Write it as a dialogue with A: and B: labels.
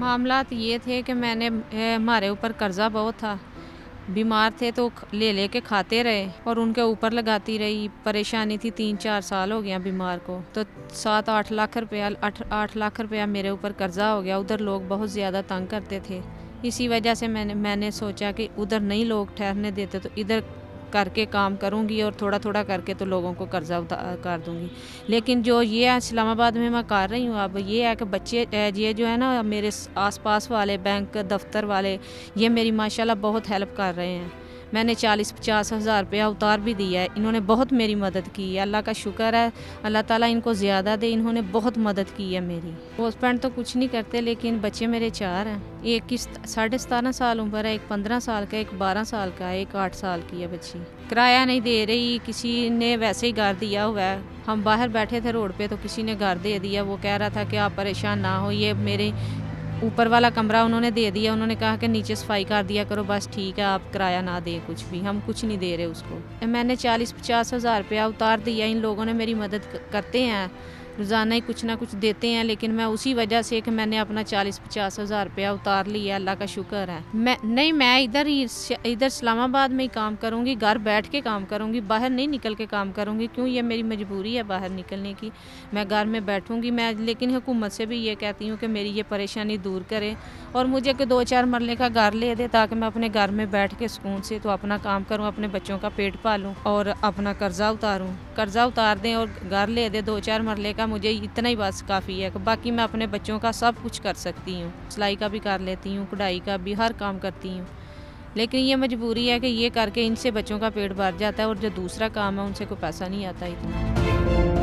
A: मामलात ये थे कि हमारे ऊपर कर्जा बहुत था, बीमार थे तो ले के खाते रहे और उनके ऊपर लगाती रही। परेशानी थी, 3-4 साल हो गया बीमार को, तो 7-8 लाख रुपया 8 लाख रुपया मेरे ऊपर कर्जा हो गया। उधर लोग बहुत ज़्यादा तंग करते थे, इसी वजह से मैंने सोचा कि उधर नहीं लोग ठहरने देते तो इधर करके काम करूंगी और थोड़ा थोड़ा करके तो लोगों को कर्जा कर दूंगी। लेकिन जो ये इस्लामाबाद में मैं कर रही हूँ, अब ये है कि बच्चे ये जो है ना, मेरे आसपास वाले बैंक दफ्तर वाले ये मेरी माशाल्लाह बहुत हेल्प कर रहे हैं। मैंने 40-50 हज़ार रुपया उतार भी दिया है, इन्होंने बहुत मेरी मदद की है। अल्लाह का शुक्र है, अल्लाह ताला इनको ज़्यादा दे, इन्होंने बहुत मदद की है मेरी। पोस्टपेंट तो कुछ नहीं करते, लेकिन बच्चे मेरे 4 हैं। एक की 17.5 साल उम्र है, एक 15 साल का, एक 12 साल का है, एक 8 साल की है बच्ची। किराया नहीं दे रही, किसी ने वैसे ही घर दिया हुआ है। हम बाहर बैठे थे रोड पे तो किसी ने घर दे दिया, वो कह रहा था कि आप परेशान ना हो, ये मेरे ऊपर वाला कमरा उन्होंने दे दिया। उन्होंने कहा कि नीचे सफाई कर दिया करो, बस ठीक है, आप किराया ना दें कुछ भी, हम कुछ नहीं दे रहे उसको। मैंने 40-50 हज़ार रुपया उतार दिया। इन लोगों ने मेरी मदद करते हैं, रोज़ाना ही कुछ ना कुछ देते हैं, लेकिन मैं उसी वजह से कि मैंने अपना 40-50 हज़ार रुपया उतार लिया, अल्लाह का शुक्र है। मैं इधर इस्लामाबाद में ही काम करूँगी, घर बैठ के काम करूँगी, बाहर नहीं निकल के काम करूँगी। क्यों, ये मेरी मजबूरी है बाहर निकलने की। मैं घर में बैठूँगी लेकिन हुकूमत से भी ये कहती हूँ कि मेरी ये परेशानी दूर करें और मुझे 2-4 मरले का घर ले दे, ताकि मैं अपने घर में बैठ के सुकून से तो अपना काम करूँ, अपने बच्चों का पेट पालूँ और अपना कर्जा उतारूँ। कर्जा उतार दें और घर ले दे 2-4 मरले का, मुझे इतना ही बस काफ़ी है। बाकी मैं अपने बच्चों का सब कुछ कर सकती हूँ, सिलाई का भी कर लेती हूँ, कढ़ाई का भी, हर काम करती हूँ। लेकिन ये मजबूरी है कि ये करके इनसे बच्चों का पेट भर जाता है और जो दूसरा काम है उनसे कोई पैसा नहीं आता इतना।